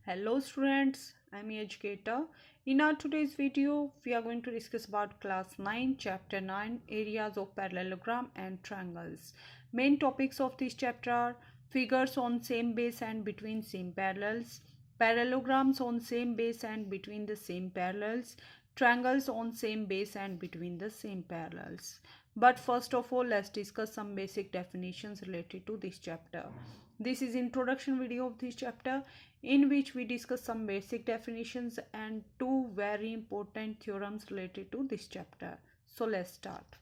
Hello students, I'm educator. In our today's video, we are going to discuss about class 9, chapter 9, areas of parallelogram and triangles. Main topics of this chapter are figures on same base and between same parallels, parallelograms on same base and between the same parallels, triangles on same base and between the same parallels. But first of all, let's discuss some basic definitions related to this chapter. This is introduction video of this chapter in which we discuss some basic definitions and two very important theorems related to this chapter. So let's start.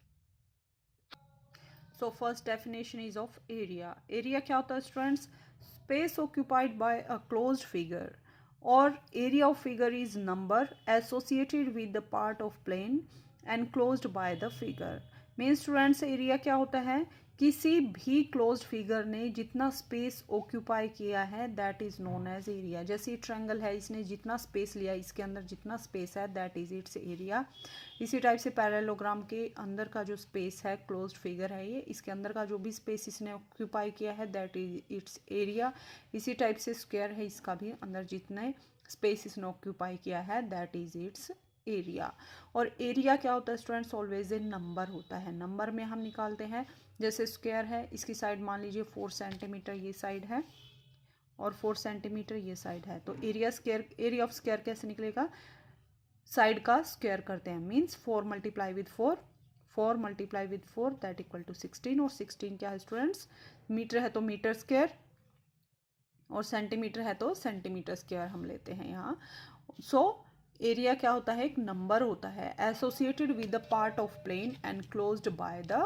So first definition is of area. Area क्या होता है students? Space occupied by a closed figure or area of figure is number associated with the part of plane enclosed by the figure. Means students area क्या होता है? किसी भी closed figure ने जितना स्पेस ऑक्यूपाई किया है that is known as area. जैसे ये ट्रायंगल है, इसने जितना स्पेस लिया, इसके अंदर जितना स्पेस है दैट इज इट्स एरिया. इसी टाइप से पैरेललोग्राम के अंदर का जो स्पेस है, क्लोज्ड फिगर है ये, इसके अंदर का जो भी स्पेस इसने ऑक्यूपाई किया है दैट इज इट्स एरिया. इसी टाइप से स्क्वायर है, इसका भी अंदर जितने स्पेस इसने ऑक्यूपाई किया है दैट इज इट्स एरिया. और एरिया क्या होता है स्टूडेंट्स? ऑलवेज ए नंबर होता है. नंबर में हम निकालते हैं, जैसे स्क्वायर है, इसकी साइड मान लीजिए 4 सेंटीमीटर ये साइड है और 4 सेंटीमीटर ये साइड है. तो एरिया ऑफ स्क्वायर कैसे निकलेगा? साइड का स्क्वायर करते हैं, means 4 multiply with 4 multiply with 4 that equal to 16. और 16 क्या है स्टूडेंट्स? मीटर है तो मीटर स्क्वायर और सेंटीमीटर है तो सेंटीमीटर स्क्वायर हम लेते हैं यहाँ. सो एरिया क्या होता है? एक नंबर होता है associated with the part of plane enclosed by the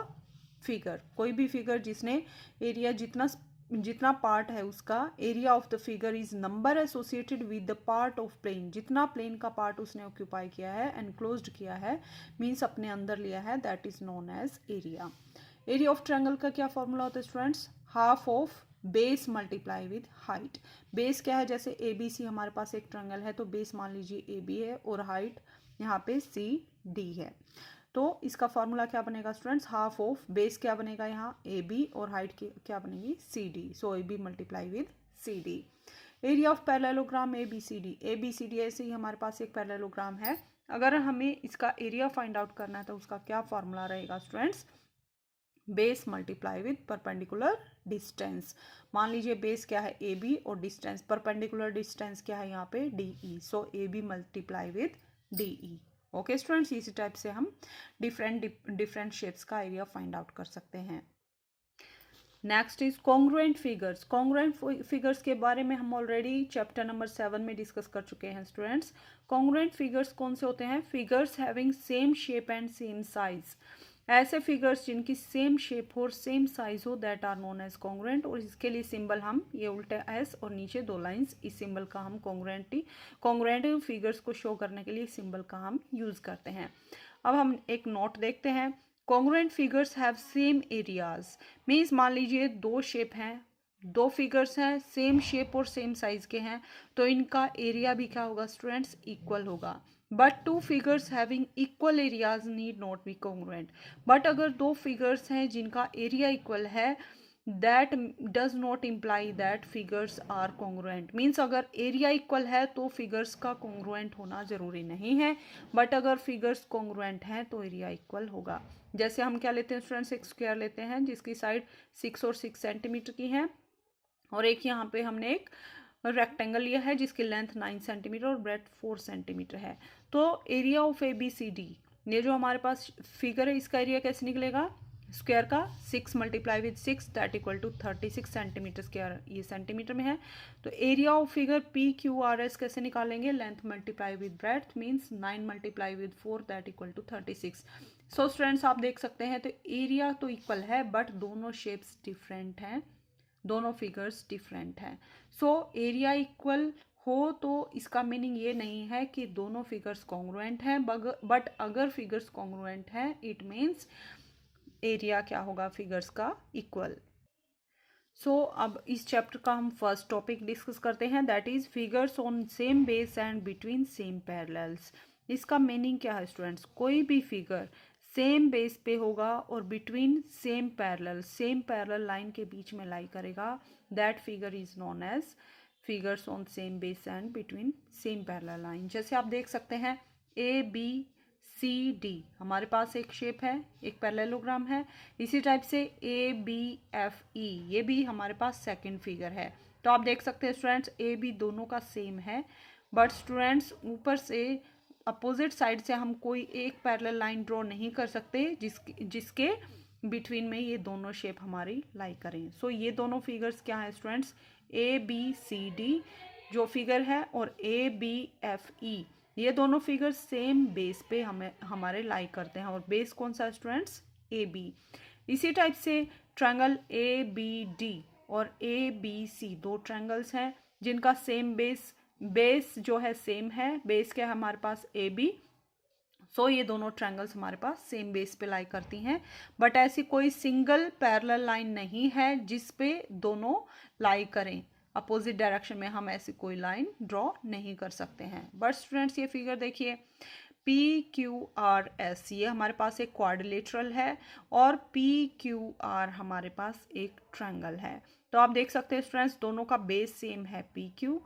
figure. कोई भी फिगर जिसने एरिया जितना पार्ट है उसका area of the figure is number associated with the part of plane. जितना प्लेन का पार्ट उसने ऑक्यूपाई किया है, एनक्लोज्ड किया है, मीन्स अपने अंदर लिया है, that is known as area. Area of triangle का क्या फॉर्मूला होता है students? Half of base multiply with height. Base क्या है? जैसे ए बी सी हमारे पास एक ट्रायंगल है तो बेस मान लीजिए ए बी है और हाइट यहाँ पे सी डी है. तो इसका फॉर्मूला क्या बनेगा स्टूडेंट्स? हाफ ऑफ बेस क्या बनेगा यहाँ? ए बी और हाइट क्या बनेगी? C D. So A B multiply with C D. Area of parallelogram A B C D ऐसे ही हमारे पास एक पैरेललोग्राम है. अगर हमें इसका एरिया फाइंड आउट करना है तो उसका क्या फॉर्मूला रहेगा students? Base multiply with perpendicular distance. मान लीजिए बेस क्या है? ए बी और डिस्टेंस परपेंडिकुलर डिस्टेंस क्या है यहाँ पे? D E. So A B multiply with D E. Okay students, इसी टाइप से हम डिफरेंट शेप्स का एरिया फाइंड आउट कर सकते हैं. Next is congruent figures. Congruent figures के बारे में हम ऑलरेडी चैप्टर नंबर 7 में डिस्कस कर चुके हैं स्टूडेंट्स. कॉन्ग्रुएंट फिगर्स कौन से होते हैं? Figures having same shape and same size. ऐसे फिगर्स जिनकी सेम शेप हो और सेम साइज हो that are known as congruent. और इसके लिए सिंबल हम ये उल्टे एस और नीचे 2 लाइंस, इस सिंबल का हम कॉन्ग्रुएंट फिगर्स को शो करने के लिए सिंबल का हम यूज करते हैं. अब हम एक नोट देखते हैं. Congruent figures have same areas. Means मान लीजिए 2 शेप हैं, 2 फिगर्स हैं, सेम शेप और सेम साइज के हैं, तो इनका एरिया भी क्या होगा स्टूडेंट्स? इक्वल होगा. But 2 figures having equal areas need not be congruent. But अगर 2 फिगर्स हैं जिनका एरिया इक्वल है that does not imply that figures are congruent. Means अगर एरिया इक्वल है तो फिगर्स का कॉन्ग्रुएंट होना ज़रूरी नहीं है, बट अगर फिगर्स कॉन्ग्रुएंट हैं तो एरिया इक्वल होगा. जैसे हम क्या लेते हैं स्टूडेंट्स? एक स्क्वायर लेते हैं जिसकी साइड 6 और 6 सेंटीमीटर की है और एक यहाँ पे हमने एक रेक्टेंगल लिया है जिसकी लेंथ 9 सेंटीमीटर और ब्रेथ 4 सेंटीमीटर है. तो area of A B C D, ये जो हमारे पास फिगर है इसका एरिया कैसे निकलेगा? स्क्वायर का 6 multiply with 6 that equal to 36 centimetre square. ये सेंटीमीटर में है. तो area of figure P Q R S कैसे निकालेंगे? Length multiply with breadth means 9 multiply with 4 that equal to 36. So students आप देख सकते हैं तो एरिया तो इक्वल है बट दोनों शेप्स डिफरेंट हैं, दोनों फिगर्स डिफरेंट हैं. सो एरिया इक्वल हो तो इसका मीनिंग ये नहीं है कि दोनों फिगर्स कॉन्ग्रुएंट हैं, बट अगर फिगर्स कॉन्ग्रुएंट हैं इट मीन्स एरिया क्या होगा फिगर्स का? इक्वल. सो अब इस चैप्टर का हम फर्स्ट टॉपिक डिस्कस करते हैं that is figures on same base and between same parallels. इसका मीनिंग क्या है स्टूडेंट्स? कोई भी फिगर सेम बेस पे होगा और बिटवीन सेम पैरेलल लाइन के बीच में लाई करेगा that figure is known as figures on same base and between same parallel line. जैसे आप देख सकते हैं ABCD हमारे पास एक शेप है, एक पैरेललोग्राम है। इसी टाइप से ABFE ये भी हमारे पास सेकंड फिगर है। तो आप देख सकते हैं स्टूडेंट्स AB दोनों का सेम है, बट स्टूडेंट्स ऊपर से अपोजिट साइड से हम कोई एक पैरेलल लाइन ड्रॉ नहीं कर सकते जिसके बिटवीन में ये दोनों शेप हमारी लाई करें। सो ये दोनों फिगर्स क्या है स्टूडेंट्स, ABCD जो फिगर है और ABFE ये दोनों फिगर्स सेम बेस पे हमारे लाई करते हैं। और बेस कौन सा है स्टूडेंट्स, AB। इसी टाइप से ट्रायंगल ABD और ABC दो ट्रायंगल्स हैं जिनका सेम बेस जो है सेम है। बेस क्या है हमारे पास, AB। सो ये दोनों ट्रायंगल्स हमारे पास सेम बेस पे लाई करती हैं, बट ऐसी कोई सिंगल पैरेलल लाइन नहीं है जिस पे दोनों लाई करें। अपोजिट डायरेक्शन में हम ऐसी कोई लाइन ड्रॉ नहीं कर सकते हैं। बट स्टूडेंट्स ये फिगर देखिए, PQRS ये हमारे पास एक क्वाड्रिलेटरल है और PQR हमारे पास एक ट्रायंगल है। तो आप देख सकते हैं स्टूडेंट्स दोनों का बेस सेम है PQ।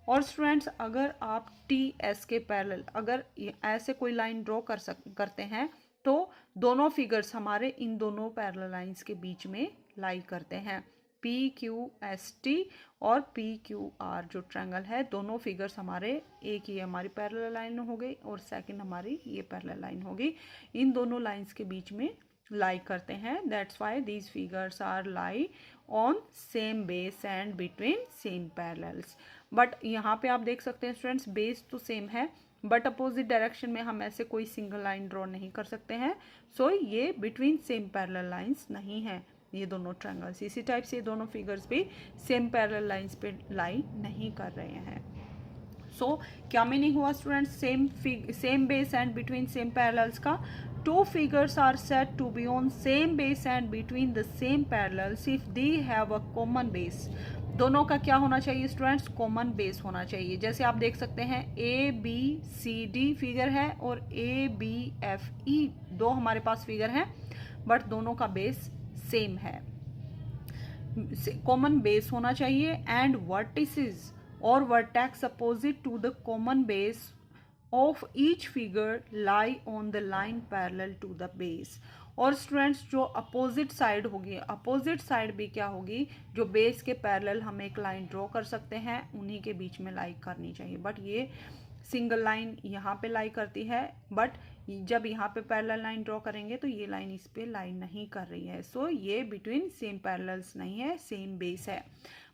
और स्टूडेंट्स अगर आप TS के पैरेलल अगर ऐसे कोई लाइन ड्रॉ करते हैं तो दोनों फिगर्स हमारे इन दोनों पैरेलल लाइंस के बीच में लाई करते हैं। PQST और PQR जो ट्रायंगल है दोनों फिगर्स हमारे, एक ये हमारी पैरेलल लाइन हो गई और सेकंड हमारी ये पैरेलल लाइन होगी, इन दोनों लाइंस के बीच में लाई करते हैं। That's why these figures are lie on same base and between same parallels. But यहाँ पे आप देख सकते हैं स्टूडेंट्स बेस तो सेम है बट अपोजिट डायरेक्शन में हम ऐसे कोई सिंगल लाइन ड्रॉ नहीं कर सकते हैं। सो ये बिटवीन सेम पैरेलल लाइंस नहीं है ये दोनों ट्रायंगल्स। इसी टाइप से ये दोनों फिगर्स भी सेम पैरेलल लाइंस पे लाई नहीं कर रहे हैं। सो क्या मीनिंग हुआ students, same base and between same parallels का, two figures are said to be on same base and between the same parallels if they have a common base। दोनों का क्या होना चाहिए स्टूडेंट्स, कॉमन बेस होना चाहिए। जैसे आप देख सकते हैं ABCD फिगर है और ABFE दो हमारे पास फिगर हैं बट दोनों का बेस सेम है, कॉमन बेस होना चाहिए। एंड वर्टिसेस और vertex opposite to the common base of each figure lie on the line parallel to the base। और स्टूडेंट्स जो अपोजिट साइड होगी, अपोजिट साइड भी क्या होगी, जो बेस के पैरेलल हम एक लाइन ड्रॉ कर सकते हैं उन्हीं के बीच में लाई करनी चाहिए। बट ये सिंगल लाइन यहाँ पे लाई करती है बट जब यहाँ पे पैरेलल लाइन ड्रॉ करेंगे तो ये लाइन इस पे लाइन नहीं कर रही है। सो ये बिटवीन सेम पैरेलल्स नहीं है, सेम बेस है।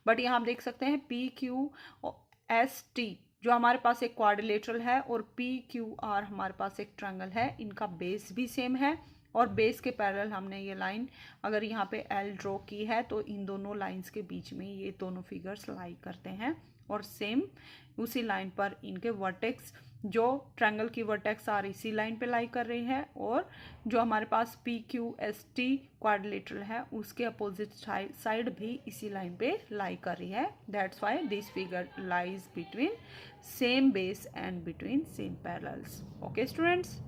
बट यहाँ आप देख सकते हैं PQST जो हमारे पास एक क्वाड्रिलेटरल है और PQR हमारे पास एक ट्रायंगल है, इनका बेस भी सेम है और बेस के पैरेलल हमने ये लाइन अगर यहाँ पे L ड्रॉ की है तो इन दोनों लाइंस के बीच में ये दोनों फिगर्स लाई करते हैं और सेम उसी लाइन पर इनके वर्टेक्स जो ट्रायंगल की वर्टेक्स आर इसी लाइन पे लाई कर रही है और जो हमारे पास PQST क्वाड्रिलेटरल है उसके अपोजिट साइड भी इसी लाइन पे लाई कर रही है। That's why this figure lies between same base and between same parallels. Okay students,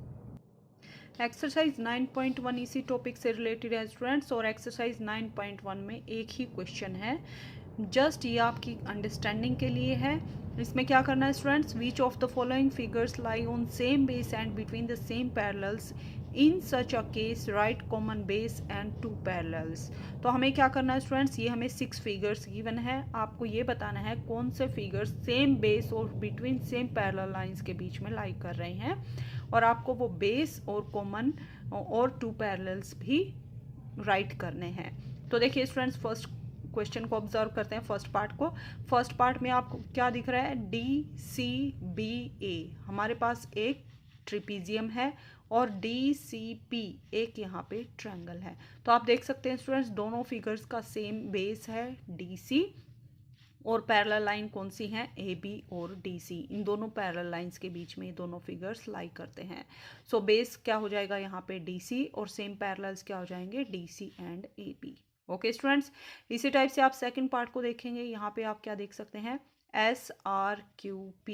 exercise 9.1 इसी टॉपिक से रिलेटेड है स्टूडेंट्स और एक्सरसाइज 9.1 में एक ही क्वेश्चन है, जस्ट ये आपकी अंडरस्टैंडिंग के लिए है। इसमें क्या करना है students, which of the following figures lie on same base and between the same parallels in such a case right common base and two parallels. तो हमें क्या करना है स्टूडेंट्स, ये हमें 6 फिगर्स गिवन है, आपको ये बताना है कौन से फिगर्स सेम बेस और बिटवीन सेम पैरेलल लाइंस के बीच में लाई कर रहे हैं और आपको वो बेस और कॉमन और टू पैरेलल्स भी राइट करने हैं। तो देखिए स्टूडेंट्स फर्स्ट क्वेश्चन को ऑब्जर्व करते हैं, फर्स्ट पार्ट को। फर्स्ट पार्ट में आपको क्या दिख रहा है, DCBA हमारे पास एक ट्रिपीजियम है और DCP एक यहाँ पे ट्रायंगल है। तो आप देख सकते हैं स्टूडेंट्स दोनों फिगर्स का सेम बेस है DC और पैरेलल लाइन कौन सी है, AB और DC। इन दोनों पैरेलल लाइंस के बीच में दोनों फिगर्स लाई करते हैं। सो बेस क्या हो जाएगा यहाँ पे DC और सेम पैरेलल्स क्या हो जाएंगे DC and AB। Okay students, इसी टाइप से आप सेकंड पार्ट को देखेंगे, यहाँ पे आप क्या देख सकते हैं, SRQP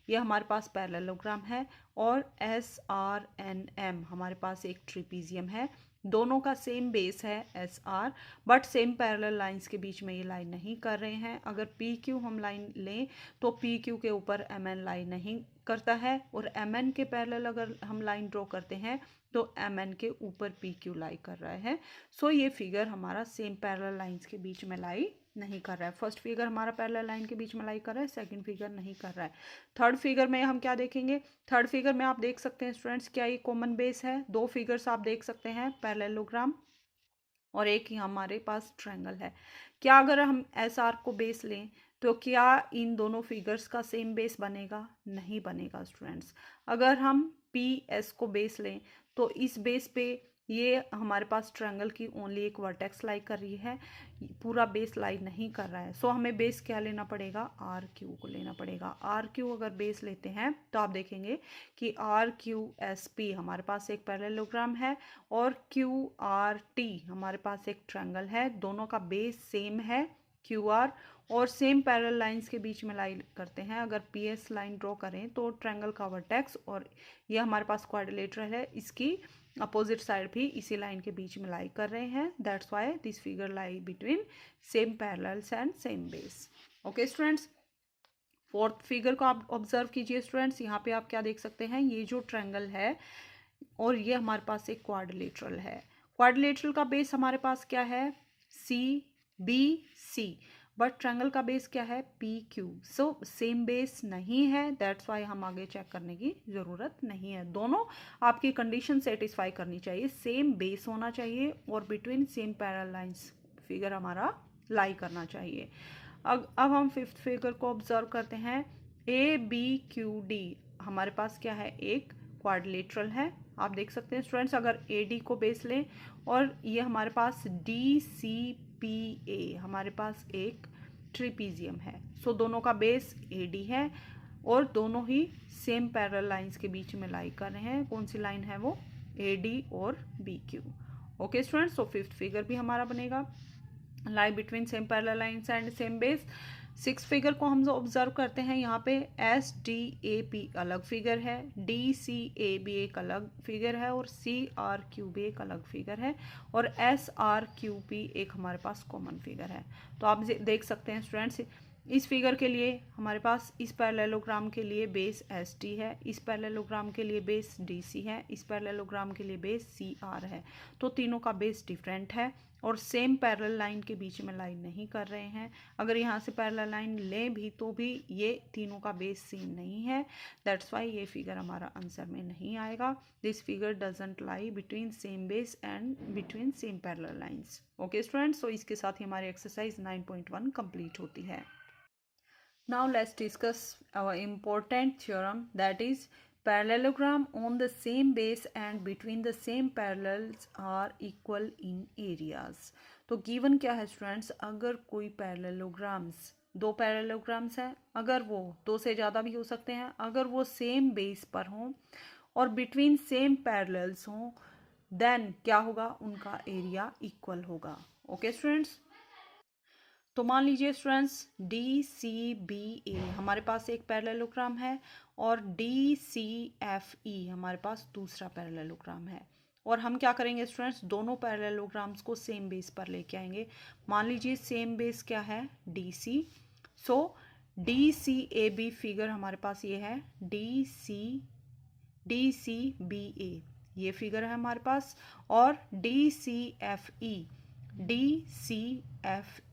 ये हमारे पास पैरेललोग्राम है और SRNM हमारे पास एक ट्रिपीजियम है दोनों का सेम बेस है S R, but same parallel lines के बीच में ये लाइन नहीं कर रहे हैं। अगर पी क्यू हम लाइन लें तो पी क्यू के ऊपर एम एन लाइन नहीं करता है, और एम एन के पैरेलल अगर हम लाइन ड्रॉ करते हैं तो एम एन के ऊपर पी क्यू लाई कर रहा है। सो ये फिगर हमारा सेम पैरेलल लाइंस के बीच में लाई नहीं कर रहा है। फर्स्ट फिगर हमारा पैरेलल लाइन के बीच में लाई कर रहा है, सेकंड फिगर नहीं कर रहा है। थर्ड फिगर में हम क्या देखेंगे? थर्ड फिगर में आप देख सकते हैं स्टूडेंट्स, क्या ये कॉमन बेस है? दो फिगर्स आप देख सकते हैं, पैरेललोग्राम और एक ही हमारे पास ट्रायंगल है। क्या अगर हम एस आर को बेस लें तो क्या इन दोनों फिगर्स का सेम बेस बनेगा? नहीं बनेगा स्टूडेंट्स। अगर हम पी एस को बेस लें तो इस बेस पे ये हमारे पास ट्रायंगल की ओनली एक वर्टेक्स लाई कर रही है, पूरा बेस लाई नहीं कर रहा है। सो हमें बेस क्या लेना पड़ेगा? आर क्यू को लेना पड़ेगा। आर क्यू अगर बेस लेते हैं तो आप देखेंगे कि आर क्यू एस पी हमारे पास एक पैरेललोग्राम है और क्यू आर टी हमारे पास एक ट्रायंगल है। दोनों का बेस सेम है क्यू आर, और सेम पैरेलल लाइंस के बीच में लाई करते हैं। अगर पी एस लाइन ड्रॉ करें तो ट्रायंगल का वर्टेक्स और ये हमारे पास क्वाड्रिलेटरल है, इसकी अपोजिट साइड भी इसी लाइन के बीच में लाई कर रहे हैं। That's why this figure lie between same parallels and same base. Okay students, fourth figure को आप ऑब्जर्व कीजिए स्टूडेंट्स। यहाँ पे आप क्या देख सकते हैं? ये जो ट्रायंगल है और ये हमारे पास एक क्वाड्रिलेटरल है। क्वाड्रिलेटरल का बेस हमारे पास क्या है? C B C, but triangle का बेस क्या है? P Q. So same base नहीं है, दैट्स वाई हम आगे चेक करने की ज़रूरत नहीं है। दोनों आपकी कंडीशन सेटिस्फाई करनी चाहिए, सेम बेस होना चाहिए और between same parallel lines figure हमारा लाई करना चाहिए। अब हम फिफ्थ फिगर को ऑब्जर्व करते हैं। ए बी क्यू डी हमारे पास क्या है? एक क्वाड्रिलेटरल है। आप देख सकते हैं स्टूडेंट्स, अगर ए डी को बेस लें और ये हमारे पास डी सी पी ए हमारे पास एक ट्रिपीजियम है। सो दोनों का बेस ए डी है और दोनों ही सेम पैरेलल लाइंस के बीच में लाई कर रहे हैं। कौन सी लाइन है वो? ए डी और B Q. Okay students, so fifth figure भी हमारा बनेगा lie between same parallel lines and same base. Six figure को हम ऑब्जर्व करते हैं। यहाँ पे एस डी ए पी अलग फिगर है, डी सी ए बी एक अलग फिगर है और सी आर क्यू बी एक अलग फिगर है और एस आर क्यू पी एक हमारे पास कॉमन फिगर है। तो आप देख सकते हैं स्टूडेंट्स, इस फिगर के लिए हमारे पास इस पैरेललोग्राम के लिए बेस एस टी है, इस पैरेललोग्राम के लिए बेस डी सी है, इस पैरेललोग्राम के लिए बेस सी आर है। तो तीनों का बेस डिफरेंट है और सेम पैरेलल लाइन के बीच में लाइन नहीं कर रहे हैं। अगर यहाँ से पैरेलल लाइन लें भी तो भी ये तीनों का बेस सेम नहीं है, दैट्स वाई ये फिगर हमारा आंसर में नहीं आएगा। This figure doesn't lie between same base and between same parallel lines. Okay students, तो इसके साथ ही हमारी एक्सरसाइज 9.1 कंप्लीट होती है। Now let's discuss our important theorem, that is parallelogram on the same base and between the same parallels are equal in areas। तो given क्या है students? अगर कोई पैरेललोग्राम्स, दो पैरेललोग्राम्स हैं, अगर वो दो से ज़्यादा भी हो सकते हैं, अगर वो सेम बेस पर हों और बिटवीन सेम पैरेलल्स हों, देन क्या होगा? उनका एरिया इक्वल होगा। ओके स्टूडेंट्स, तो मान लीजिए स्टूडेंट्स डी सी बी ए हमारे पास एक पैरेललोग्राम है और डी सी एफ ई हमारे पास दूसरा पैरेललोग्राम है, और हम क्या करेंगे स्टूडेंट्स? दोनों पैरेललोग्राम्स को सेम बेस पर लेके आएंगे। मान लीजिए सेम बेस क्या है? D C. So D C A B figure हमारे पास ये है, डी सी बी ए ये फिगर है हमारे पास, और डी सी एफ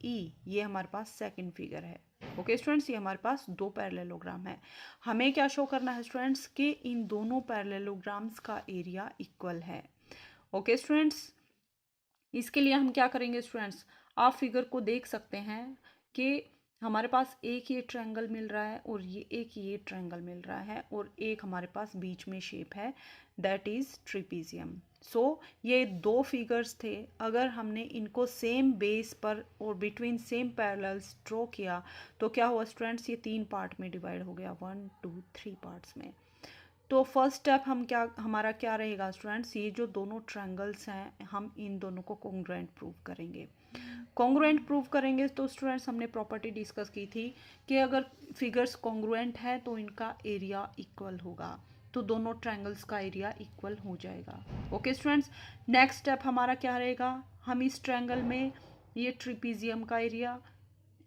ई ये हमारे पास सेकंड फिगर है। ओके स्टूडेंट्स, ये हमारे पास दो पैरेललोग्राम है। हमें क्या शो करना है स्टूडेंट्स? कि इन दोनों पैरेललोग्राम्स का एरिया इक्वल है। ओके स्टूडेंट्स, इसके लिए हम क्या करेंगे स्टूडेंट्स? आप फिगर को देख सकते हैं कि हमारे पास एक ये ट्रायंगल मिल रहा है और ये ट्रायंगल मिल रहा है और एक हमारे पास बीच में शेप है, दैट इज़ ट्रिपीजियम। सो ये दो फिगर्स थे, अगर हमने इनको सेम बेस पर और बिटवीन सेम पैरेलल्स ड्रॉ किया तो क्या हुआ स्टूडेंट्स? ये तीन पार्ट में डिवाइड हो गया, 1 2 3 पार्ट्स में। तो फर्स्ट स्टेप हमारा क्या रहेगा स्टूडेंट्स? ये जो दोनों ट्रायंगल्स हैं, हम इन दोनों को कॉन्ग्रुएंट प्रूव करेंगे। कॉन्ग्रुएंट प्रूव करेंगे तो स्टूडेंट्स हमने प्रॉपर्टी डिस्कस की थी कि अगर फिगर्स कॉन्ग्रुएंट है तो इनका एरिया इक्वल होगा। तो दोनों ट्रायंगल्स का एरिया इक्वल हो जाएगा। ओके स्टूडेंट्स, नेक्स्ट स्टेप हमारा क्या रहेगा, हम इस ट्रायंगल में ये ट्रिपीजियम का एरिया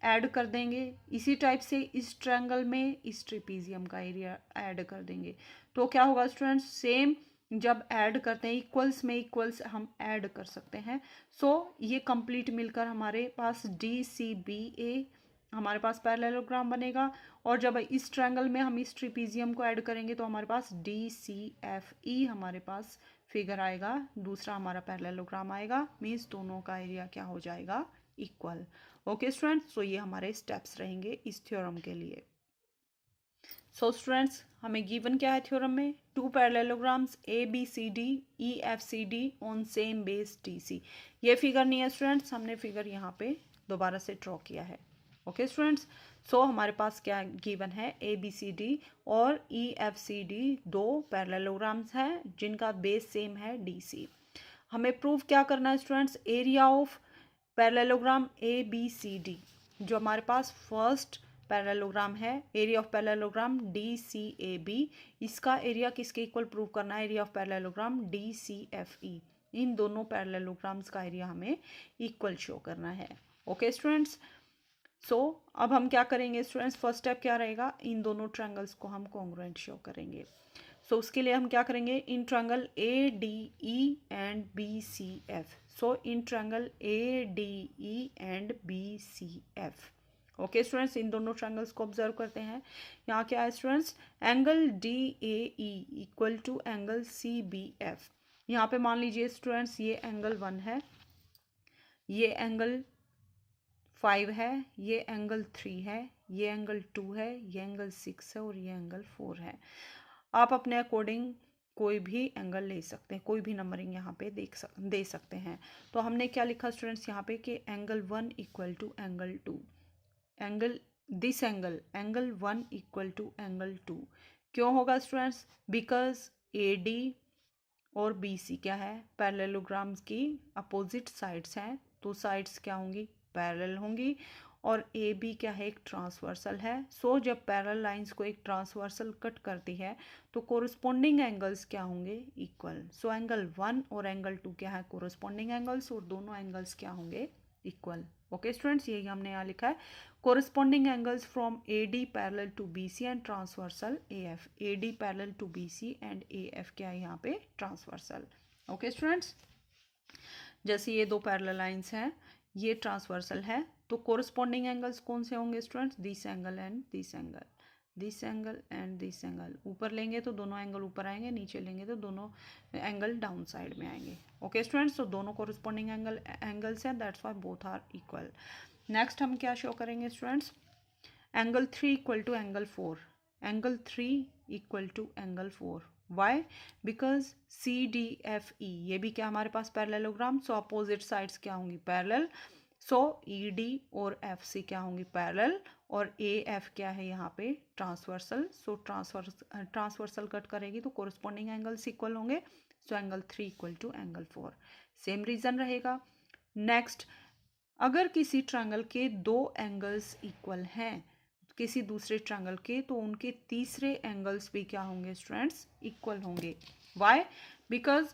ऐड कर देंगे, इसी टाइप से इस ट्रायंगल में इस ट्रिपीजियम का एरिया ऐड कर देंगे। तो क्या होगा स्टूडेंट्स, सेम जब ऐड करते हैं इक्वल्स में इक्वल्स हम ऐड कर सकते हैं। सो ये कंप्लीट मिलकर हमारे पास डी सी बी ए हमारे पास पैरेललोग्राम बनेगा। और जब इस ट्रायंगल में हम इस ट्रिपीजियम को ऐड करेंगे तो हमारे पास डी सी एफ ई हमारे पास फिगर आएगा, दूसरा हमारा पैरेललोग्राम आएगा, मीन्स दोनों का एरिया क्या हो जाएगा, इक्वल। ओके स्टूडेंट्स, सो ये हमारे स्टेप्स रहेंगे इस थ्योरम के लिए। सो स्टूडेंट्स, हमें गिवन क्या है थ्योरम में, two parallelograms A B C D E F C D on same base D C. ये फिगर नहीं है स्टूडेंट्स, हमने फिगर यहाँ पे दोबारा से ड्रॉ किया है। ओके स्टूडेंट्स, सो हमारे पास क्या गिवन है, ए बी सी डी और ई एफ सी डी दो पैरेललोग्राम्स हैं जिनका बेस सेम है डी सी। हमें प्रूव क्या करना है students, area of parallelogram A B C D, जो हमारे पास फर्स्ट पैरेललोग्राम है, area of parallelogram D C A B, इसका एरिया किसके इक्वल प्रूव करना है, area of parallelogram D C F E. इन दोनों पैरेललोग्राम्स का एरिया हमें इक्वल शो करना है। ओके स्टूडेंट्स, सो अब हम क्या करेंगे स्टूडेंट्स, फर्स्ट स्टेप क्या रहेगा, इन दोनों ट्रायंगल्स को हम कॉन्ग्रुएंट शो करेंगे। सो उसके लिए हम क्या करेंगे, in triangle A D E and B C F. So in triangle A D E and B C F. Okay students, इन दोनों ट्रायंगल्स को ऑब्जर्व करते हैं। यहाँ क्या है students, angle D A E equal to angle C B F. यहाँ पे मान लीजिए स्टूडेंट्स ये एंगल 1 है, ये एंगल 5 है, ये एंगल 3 है, ये एंगल 2 है, ये एंगल 6 है और ये एंगल 4 है। आप अपने अकॉर्डिंग कोई भी एंगल ले सकते हैं, कोई भी नंबरिंग यहाँ पे दे सकते हैं। तो हमने क्या लिखा स्टूडेंट्स यहाँ पे कि angle 1 equal to angle 2, angle this angle 1 equal to angle 2। क्यों होगा स्टूडेंट्स, बिकॉज ए डी और बी सी क्या है, पैरेललोग्राम्स की अपोजिट साइड्स हैं, तो साइड्स क्या होंगी, पैरेलल होंगी। और ए बी क्या है, एक ट्रांसवर्सल है। सो जब पैरेलल लाइंस को एक ट्रांसवर्सल कट करती है तो कोरिस्पोंडिंग एंगल्स क्या होंगे, इक्वल। सो एंगल 1 और एंगल 2 क्या है, कोरिस्पोंडिंग एंगल्स, और दोनों एंगल्स क्या होंगे, इक्वल। ओके स्टूडेंट्स, यही हमने यहाँ लिखा है, corresponding angles from A D parallel to B C and transversal A F. A D parallel to B C and A F क्या है यहाँ पे, ट्रांसवर्सल। ओके स्टूडेंट्स, जैसे ये दो पैरेलल लाइंस हैं, ये ट्रांसवर्सल है, तो कोरिस्पोंडिंग एंगल्स कौन से होंगे students, this angle and this angle, this angle and this angle. ऊपर लेंगे तो दोनों एंगल ऊपर आएंगे, नीचे लेंगे तो दोनों एंगल डाउन साइड में आएंगे। ओके स्टूडेंट्स, तो दोनों कोरिस्पोंडिंग एंगल्स हैं, that's why both are equal. Next हम क्या शो करेंगे students, angle 3 equal to angle 4, angle 3 equal to angle 4। Why, because C D F E ये भी क्या हमारे पास पैरेललोग्राम, सो अपोजिट साइड्स क्या होंगी, पैरेलल। सो ई डी और एफ सी क्या होंगी, पैरेलल, और ए एफ क्या है यहाँ पे, ट्रांसवर्सल। सो ट्रांसवर्सल कट करेगी तो कोरिस्पोंडिंग एंगल्स इक्वल होंगे। So angle 3 equal to angle 4, same reason रहेगा। नेक्स्ट, अगर किसी ट्रायंगल के दो एंगल्स इक्वल हैं किसी दूसरे ट्रायंगल के, तो उनके तीसरे एंगल्स भी क्या होंगे स्टूडेंट्स, इक्वल होंगे। वाई, बिकॉज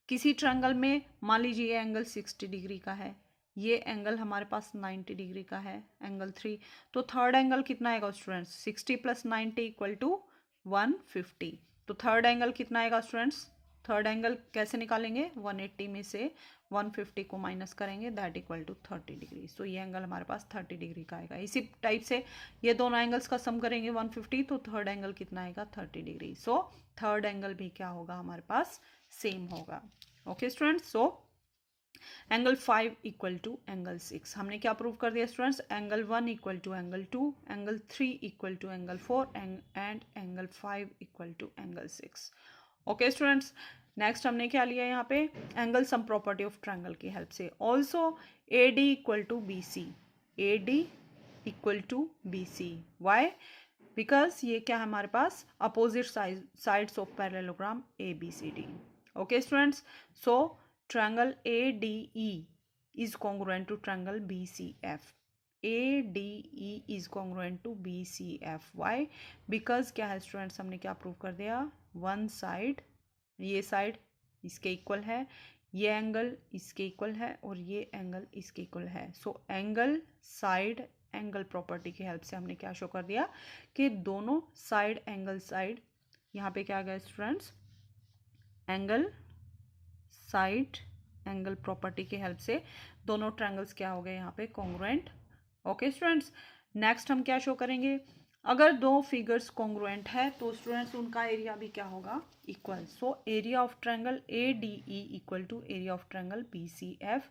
किसी ट्रायंगल में मान लीजिए ये एंगल 60 डिग्री का है, ये एंगल हमारे पास 90 डिग्री का है, एंगल 3, तो थर्ड एंगल कितना आएगा स्टूडेंट्स, 60 प्लस 90 इक्वल टू 150। तो थर्ड एंगल कितना आएगा स्टूडेंट्स, थर्ड एंगल कैसे निकालेंगे, 180 में से 150 को माइनस करेंगे, दैट इक्वल टू 30 डिग्री। सो ये एंगल हमारे पास 30 डिग्री का आएगा। इसी टाइप से ये दोनों एंगल्स का सम करेंगे 150, तो थर्ड एंगल कितना आएगा, 30 डिग्री। सो थर्ड एंगल भी क्या होगा हमारे पास, सेम होगा। Okay students, so angle 5 equal to angle 6 हमने क्या प्रूव कर दिया students, angle 1 equal to angle 2, angle 3 equal to angle 4 and angle 5 equal to angle 6। Okay students, next हमने क्या लिया यहाँ पे, angle sum property of triangle की हेल्प से। Also A D equal to B C, A D equal to B C. Y, because ये क्या है हमारे पास, opposite sides of parallelogram A B C D. Okay students, so triangle ADE is congruent to triangle BCF. ADE is congruent to BCFY because क्या है students, हमने क्या prove कर दिया, वन साइड, ये साइड इसके इक्वल है, ये एंगल इसके इक्वल है और ये एंगल इसके इक्वल है। So angle side angle property की हेल्प से हमने क्या शो कर दिया कि दोनों साइड एंगल साइड, यहाँ पे क्या गया students, angle side angle property की हेल्प से दोनों ट्रायंगल्स क्या हो गए यहाँ पे कॉन्ग्रुएंट। ओके स्टूडेंट्स, नेक्स्ट हम क्या शो करेंगे, अगर दो फिगर्स कॉन्ग्रुएंट है तो स्टूडेंट्स उनका एरिया भी क्या होगा, equal. So area of triangle ADE equal to area of triangle BCF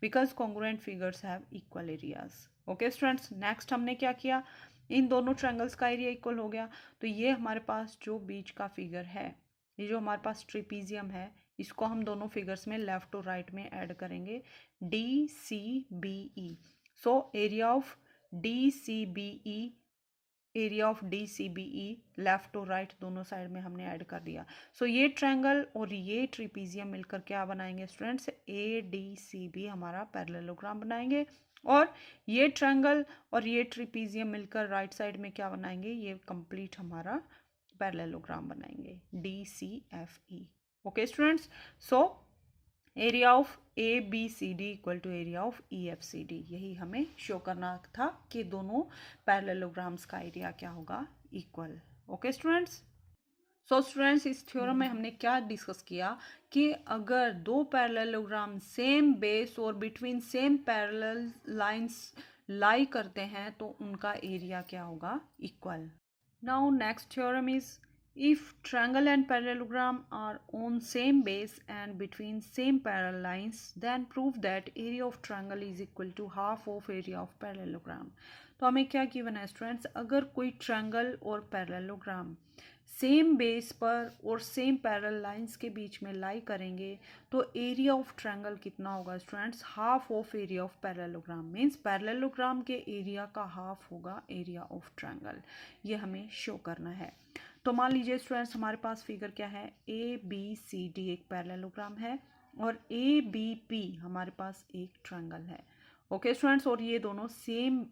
because congruent figures have equal areas. Okay students, next हमने क्या किया, इन दोनों ट्रायंगल्स का एरिया इक्वल हो गया, तो ये हमारे पास जो बीच का फिगर है, ये जो हमारे पास ट्रिपीजियम है, इसको हम दोनों फिगर्स में लेफ्ट और राइट में ऐड करेंगे, DCBE। So area of DCBE, area of DCBE left और राइट दोनों साइड में हमने ऐड कर दिया। सो ये ट्रायंगल और ये ट्रिपीजियम मिलकर क्या बनाएंगे स्टूडेंट्स, ADCB हमारा पैरेललोग्राम बनाएंगे, और ये ट्रायंगल और ये ट्रिपीजियम मिलकर राइट साइड में क्या बनाएंगे, ये कंप्लीट हमारा पैरेललोग्राम बनाएंगे, DCFE। Okay students, so area of ABCD equal to area of EFCD, यही हमें शो करना था कि दोनों पैरेललोग्राम्स का एरिया क्या होगा, equal. Okay students, so students इस थ्योरम में हमने क्या डिस्कस किया कि अगर दो पैरेललोग्राम सेम बेस और बिटवीन सेम पैरेलल लाइंस लाई करते हैं तो उनका एरिया क्या होगा, equal. Now next theorem is, if triangle and parallelogram are on same base and between same parallel lines, then prove that area of triangle is equal to half of area of parallelogram। तो हमें क्या given है students, अगर कोई triangle और parallelogram same base पर और same parallel lines के बीच में लाई करेंगे तो एरिया ऑफ ट्रायंगल कितना होगा students, half of area of parallelogram, means parallelogram के एरिया का हाफ होगा एरिया ऑफ ट्रायंगल, ये हमें शो करना है। तो मान लीजिए स्टूडेंट्स हमारे पास फिगर क्या है, ABCD एक पैरेललोग्राम है और ABP हमारे पास एक ट्रायंगल है। ओके स्टूडेंट्स, और ये दोनों सेम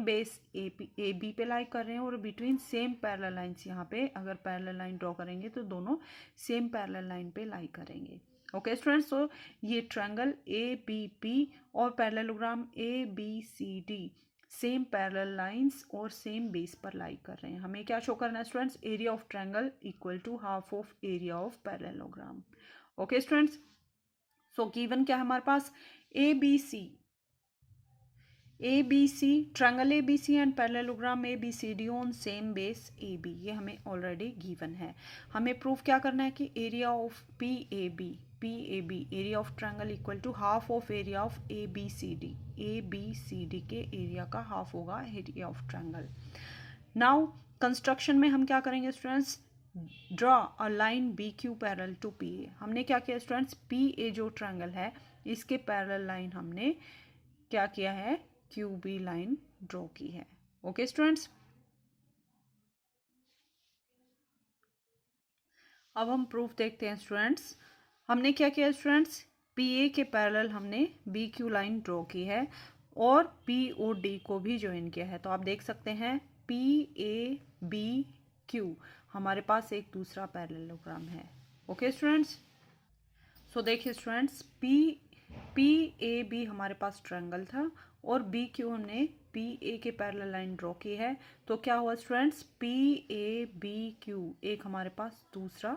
बेस AB पे लाई कर रहे हैं और बिटवीन सेम पैरेलल लाइंस, यहाँ पे अगर पैरेलल लाइन ड्रॉ करेंगे तो दोनों सेम पैरेलल लाइन पे लाई करेंगे। ओके स्टूडेंट्स, तो ये ट्रायंगल ABP और parallelogram ABCD same parallel lines और सेम बेस पर लाई कर रहे हैं। हमें क्या शो करना है students, area of triangle equal to half of area of parallelogram. Okay students, so given क्या है हमारे पास, ABC triangle ABC and parallelogram ABCD on same base AB, ये हमें ऑलरेडी गिवन है। हमें प्रूफ क्या करना है कि area of PAB area of triangle equal to half of area of ABCD के एरिया का हाफ होगा area of triangle. Now construction में हम क्या करेंगे students, draw a line BQ parallel to PA। हमने क्या किया स्टूडेंट्स, PA जो ट्रायंगल है इसके पैरेलल लाइन हमने क्या किया है, QB लाइन ड्रॉ की है। ओके स्टूडेंट्स, अब हम प्रूफ देखते हैं स्टूडेंट्स। हमने क्या किया स्टूडेंट्स, PA के पैरेलल हमने BQ लाइन ड्रॉ की है और POD को भी ज्वाइन किया है। तो आप देख सकते हैं PABQ हमारे पास एक दूसरा पैरेललोग्राम है। ओके स्टूडेंट्स, सो देखिए स्टूडेंट्स, PAB हमारे पास ट्रायंगल था और BQ हमने PA के पैरेलल लाइन ड्रॉ की है, तो क्या हुआ स्टूडेंट्स, PABQ एक हमारे पास दूसरा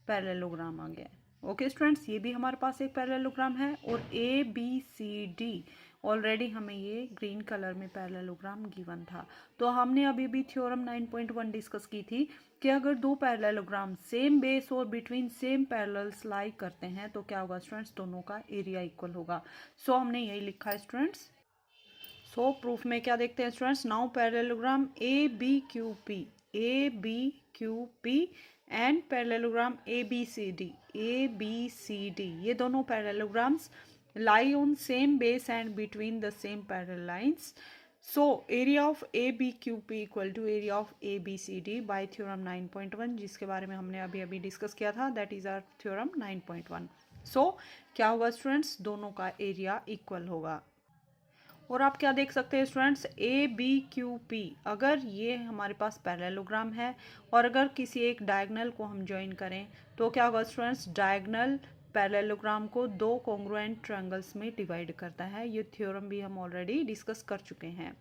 पैरेललोग्राम आ गया। ओके स्टूडेंट्स, ये भी हमारे पास एक पैरेललोग्राम है और ABCD ऑलरेडी हमें ये ग्रीन कलर में पैरेललोग्राम गिवन था। तो हमने अभी भी थ्योरम 9.1 डिस्कस की थी कि अगर दो पैरेललोग्राम सेम बेस और बिटवीन सेम पैरेलल्स लाई करते हैं तो क्या होगा स्टूडेंट्स, दोनों का एरिया इक्वल होगा। सो हमने यही लिखा है स्टूडेंट्स। सो प्रूफ में क्या देखते हैं students, now parallelogram ABQP and parallelogram ABCD ये दोनों parallelograms lie on same base and between the same parallel lines. So area of ABQP equal to area of ABCD by theorem 9.1, जिसके बारे में हमने अभी डिस्कस किया था, that is our theorem 9.1. So क्या होगा स्टूडेंट्स, दोनों का एरिया इक्वल होगा। और आप क्या देख सकते हैं students, A B Q P, अगर ये हमारे पास पैरेललोग्राम है और अगर किसी एक डायगोनल को हम ज्वाइन करें तो क्या होगा स्टूडेंट्स, डायगोनल पैरेललोग्राम को दो कॉन्ग्रुएंट ट्रायंगल्स में डिवाइड करता है। ये थ्योरम भी हम ऑलरेडी डिस्कस कर चुके हैं।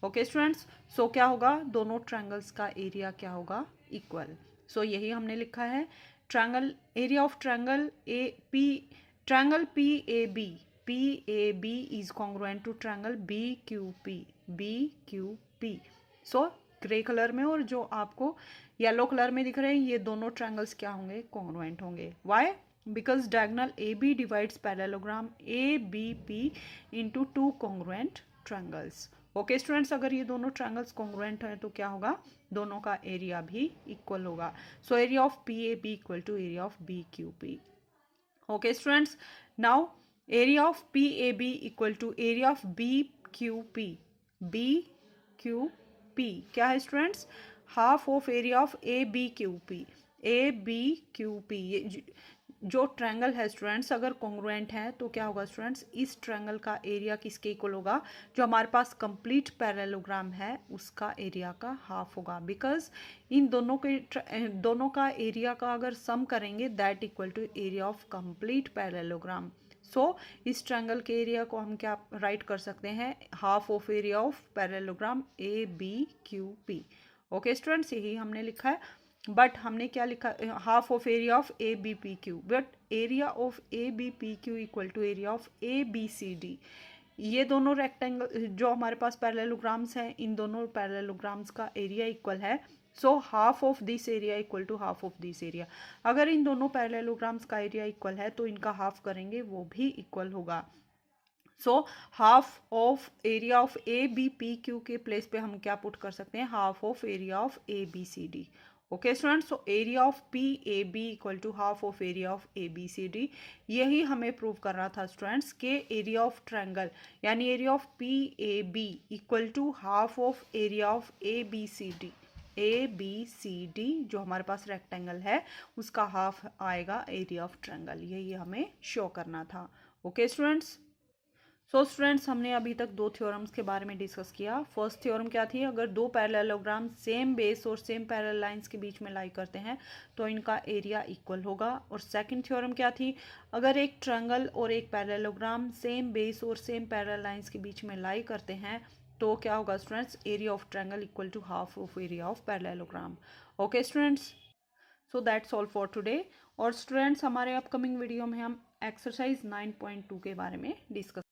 ओके स्टूडेंट्स, सो क्या होगा, दोनों ट्रायंगल्स का एरिया क्या होगा, इक्वल। सो यही हमने लिखा है, triangle area of triangle A P, triangle P A B, PAB is congruent to triangle BQP, BQP। So grey colour में और जो आपको येलो कलर में दिख रहे हैं ये दोनों ट्रायंगल्स क्या होंगे, कॉन्ग्रुएंट होंगे। Why? Because diagonal AB divides parallelogram ABP into two congruent triangles. Okay students, अगर ये दोनों ट्रायंगल्स कॉन्ग्रुएंट हैं तो क्या होगा, दोनों का एरिया भी इक्वल होगा। So area of PAB equal to area of BQP। Okay students, now area of PAB equal to area of BQP, BQP क्या है students, half of area of ABQP, ABQP। ये जो ट्रायंगल है students अगर congruent है तो क्या होगा स्टूडेंट्स, इस ट्रायंगल का एरिया किसके इक्वल होगा, जो हमारे पास कंप्लीट पैरेललोग्राम है उसका एरिया का हाफ होगा। बिकॉज इन दोनों का एरिया का अगर सम करेंगे that equal to area of complete parallelogram. So इस ट्रायंगल के एरिया को हम क्या राइट कर सकते हैं, half of area of parallelogram ABQP। Okay students, यही हमने लिखा है, बट हमने क्या लिखा, half of area of ABPQ, but area of ABPQ equal to area of ABCD। ये दोनों रेक्टेंगल जो हमारे पास पैरेललोग्राम्स हैं, इन दोनों पैरेललोग्राम्स का एरिया इक्वल है। So half of this area equal to half of this area. अगर इन दोनों पैरेललोग्राम्स का एरिया इक्वल है तो इनका हाफ करेंगे वो भी इक्वल होगा। So half of area of ABPQ के प्लेस पे हम क्या पुट कर सकते हैं, half of area of ABCD। Okay students, so area of PAB equal to half of area of ABCD। यही हमें प्रूव करना था स्टूडेंट्स के एरिया ऑफ ट्रायंगल यानी area of PAB equal to half of area of ABCD। ABCD जो हमारे पास rectangle है उसका हाफ आएगा एरिया ऑफ ट्रायंगल, यही हमें शो करना था। ओके स्टूडेंट्स, सो स्टूडेंट्स हमने अभी तक दो थ्योरम्स के बारे में डिस्कस किया। फर्स्ट थ्योरम क्या थी, अगर दो पैरेललोग्राम सेम बेस और सेम पैरेलल लाइंस के बीच में लाई करते हैं तो इनका एरिया इक्वल होगा। और सेकंड थ्योरम क्या थी, अगर एक ट्रायंगल और एक पैरेललोग्राम सेम बेस और सेम पैरेलल लाइंस के बीच में लाई करते हैं तो क्या होगा students, area of triangle equal to half of area of parallelogram. Okay students, so that's all for today. और स्टूडेंट्स हमारे अपकमिंग वीडियो में हम एक्सरसाइज 9.2 के बारे में डिस्कस